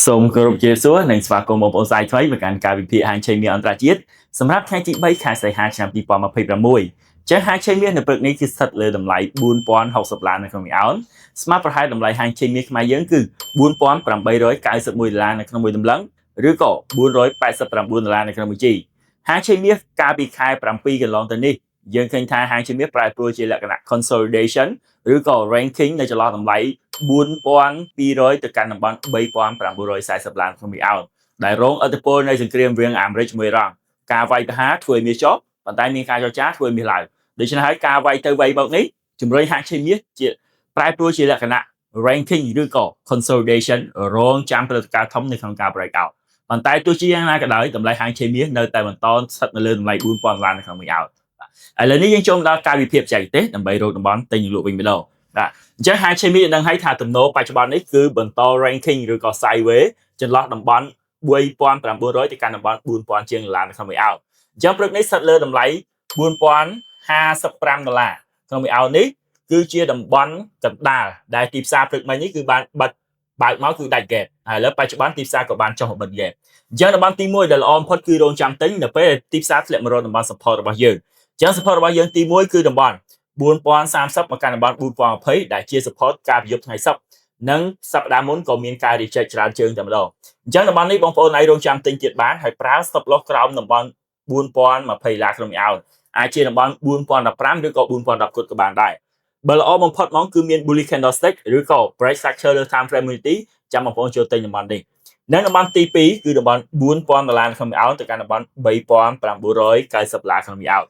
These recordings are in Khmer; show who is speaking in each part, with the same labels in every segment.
Speaker 1: សូមគោរពជាសួរនិងស្វាគមន៍បងប្អូនសាយថ្មីមកកាន់ការវិភាគហាងឆេងមាសអន្តរជាតិសម្រាប់ថ្ងៃទី3ខែសីហាឆ្នាំ2026ចាស់ហាងឆេងមាសនៅព្រឹកនេះគឺស្ថិតលើតម្លៃ$4060នៅក្នុងមួយអោនស្មើប្រហែលតម្លៃហាងឆេងមាសខ្មែរយើងគឺ$4891នៅក្នុងមួយតម្លឹងឬក៏$489នៅក្នុងមួយជីហាងឆេងមាសកាលពីខែ7កន្លងទៅនេះយើងឃើញថាហាងឆេងមាសប្រែប្រួលជាលក្ខណៈ consolidation ឬក៏ ranking នៅចន្លោះតម្លៃ$4200ទៅកាន់តំបន់$3940ក្នុងមួយអោនដែលរងឥទ្ធិពលនៃសង្គ្រាមវាងអាមេរិកជាមួយអ៊ីរ៉ង់ការវាយប្រហារធ្វើឲ្យមាសចុះប៉ុន្តែមានការចរចាធ្វើឲ្យមាសឡើងដូច្នេះហើយការវាយទៅវាយមកនេះជំរុញហាងឆេងមាសជាប្រែប្រួលជាលក្ខណៈ ranking ឬក៏ consolidation រងចាំព្រឹត្តិការណ៍ធំនៅក្នុងការ break out ប៉ុន្តែទោះជាយ៉ាងណាក៏ដោយតម្លៃហាងឆេងមាសនៅតែបន្តស្ថិតនៅលើតម្លៃ$4000នៅក្នុងមួយអោនឥឡូវនេះយើងចូលដល់ការវិភាគបច្ចេកទេសដើម្បីរកតំបន់ទិញលក់វិញម្ដងបាទអញ្ចឹងហាងឆេងមាសនឹងឲ្យថាទំនោរបច្ចុប្បន្ននេះគឺបន្ត ranking ឬក៏ sideways ចន្លោះតំបន់$3900ទៅកាន់តំបន់$4000ជាងដុល្លារនៅក្នុងមួយអោនអញ្ចឹងព្រឹកនេះស្ថិតលើតម្លៃ$4055ក្នុងមួយអោននេះគឺជាតំបន់កណ្ដាលដែលទីផ្សារព្រឹកមិញនេះគឺបានបិទបើកមកគឺដាច់ gap ហើយឥឡូវបច្ចុប្បន្នទីផ្សារក៏បានចុះមកបិទ gap អញ្ចឹងតំបន់ទី1ដែលល្អបំផុតគឺរងចាំទិញនៅពេលទីផ្សារធ្លាក់មករកតំបន់ support របស់យើងអញ្ចឹង support របស់យើងទី1គឺតំបន់4030មកកាន់តំបន់4020ដែលជា support ការប្រយុទ្ធថ្ងៃសុក្រនិងសប្តាហ៍មុនក៏មានការ reject ច្រើនជើងតែម្ដងអញ្ចឹងតំបន់នេះបងប្អូនអាចរងចាំទិញទៀតបានហើយប្រើ stop loss ក្រោមតំបន់$4020ក្នុងមួយអោនអាចជាតំបន់$4015ឬក៏$4010ក៏បានដែរបើល្អបំផុតមកគឺមាន bullish candlestick ឬក៏ break structure លើ time frame unity ចាំបងប្អូនចូលទិញតំបន់នេះនិងតំបន់ទី2គឺតំបន់$4000ក្នុងមួយអោនទៅកាន់តំបន់$3990ក្នុងមួយអោន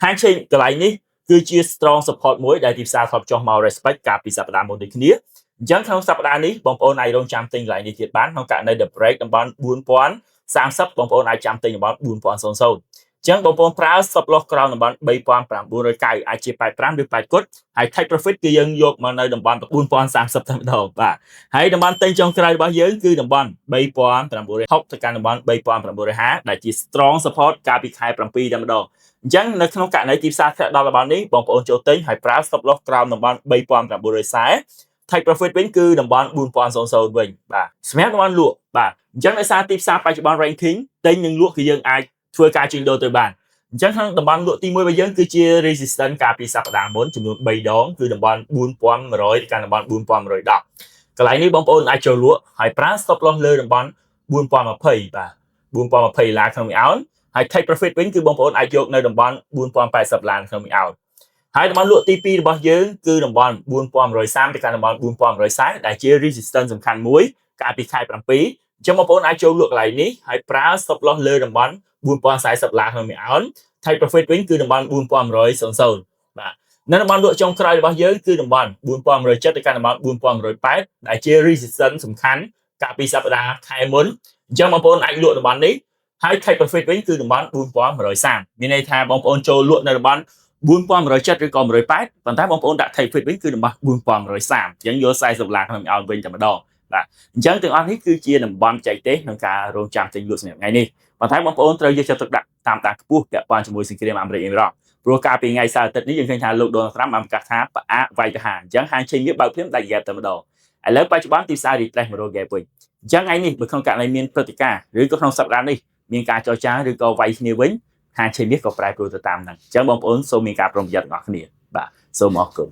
Speaker 1: ហាងឆេងកន្លែងនេះគឺជា strong support មួយដែលទីផ្សារធ្លាប់ចុះមក respect កាលពីសប្តាហ៍មុនដូចគ្នាអញ្ចឹងក្នុងសប្តាហ៍នេះបងប្អូនអាចរងចាំទិញកន្លែងនេះទៀតបានក្នុងករណី the break តំបន់4030បងប្អូនអាចចាំទិញតំបន់4000អញ្ចឹងបងប្អូនប្រើ stop loss ក្រោមតំបន់3990អាចជា85ឬ8គត់ហើយ take profit គឺយើងយកមកនៅតំបន់4030តែម្ដងបាទហើយតំបន់ទិញចុងក្រោយរបស់យើងគឺតំបន់3960ទៅកាន់តំបន់3950ដែលជា strong support កាលពីខែ7តែម្ដងអញ្ចឹងនៅក្នុងករណីទីផ្សារធ្លាក់ដល់តំបន់នេះបងប្អូនចូលទិញហើយប្រើ stop loss ក្រោមតំបន់3940 take profit វិញគឺតំបន់4000វិញបាទសម្រាប់តំបន់លក់បាទអញ្ចឹងដោយសារទីផ្សារបច្ចុប្បន្ន ranking ទិញនិងលក់គឺយើងអាចធ្វើការជួញដូរទៅបានអញ្ចឹងក្នុងតំបន់លក់ទី1របស់យើងគឺជា resistance កាលពីសប្តាហ៍មុនចំនួន3ដងគឺតំបន់4100ដល់តំបន់4110កន្លែងនេះបងប្អូនអាចចូលលក់ហើយប្រើ stop loss លើតំបន់4020បាទ4020ក្នុងមួយអោនហើយ take profit វិញគឺបងប្អូនអាចយកនៅតំបន់4080ក្នុងមួយអោនហើយតំបន់លក់ទី2របស់យើងគឺតំបន់4130ទៅកាន់តំបន់4140ដែលជា resistance សំខាន់មួយកាលពីខែ7អញ្ចឹងបងប្អូនអាចចូលលក់កន្លែងនេះហើយប្រើ stop loss លើតំបន់$4040ក្នុងមួយអោន take profit វិញគឺតំបន់4100បាទនៅតំបន់លក់ចុងក្រោយរបស់យើងគឺតំបន់4170ទៅកាន់តំបន់4180ដែលជា resistance សំខាន់កាលពីសប្តាហ៍ខែមុនអញ្ចឹងបងប្អូនអាចលក់តំបន់នេះហើយ take profit វិញគឺតំបន់4130មានន័យថាបងប្អូនចូលលក់នៅតំបន់4170ឬក៏180ប៉ុន្តែបងប្អូនដាក់ take profit វិញគឺតំបន់4130អញ្ចឹងយក$40ក្នុងមួយអោនវិញតែម្ដងបាទអញ្ចឹងទាំងអស់នេះគឺជាតំបន់បច្ចេកទេសក្នុងការរងចាំទិញលក់សម្រាប់ថ្ងៃនេះប៉ុន្តែបងប្អូនត្រូវយកចិត្តទុកដាក់តាមដានខ្ពស់ពាក់ព័ន្ធជាមួយសង្គ្រាមអាមេរិកអ៊ីរ៉ង់ព្រោះកាលពីថ្ងៃសៅរ៍អាទិត្យនេះយើងឃើញថាលោក Donald Trump បានប្រកាសថាផ្អាកវាយប្រហារអញ្ចឹងហាងឆេងមាសបើកភ្លាមដាច់ gap តែម្ដងឥឡូវបច្ចុប្បន្នទីផ្សារ retrace មករក gap វិញអញ្ចឹងថ្ងៃនេះបើក្នុងករណីមានព្រឹត្តិការណ៍ឬក៏ក្នុងសប្តាហ៍នេះមានការចរចាឬក៏វាយគ្នាវិញហាងឆេងមាសក៏ប្រែប្រួលទៅតាមហ្នឹងអញ្ចឹងបងប្អូនសូមមានការប្រុងប្រយ័ត្នទាំងអស់គ្នាបាទសូមអរគុណ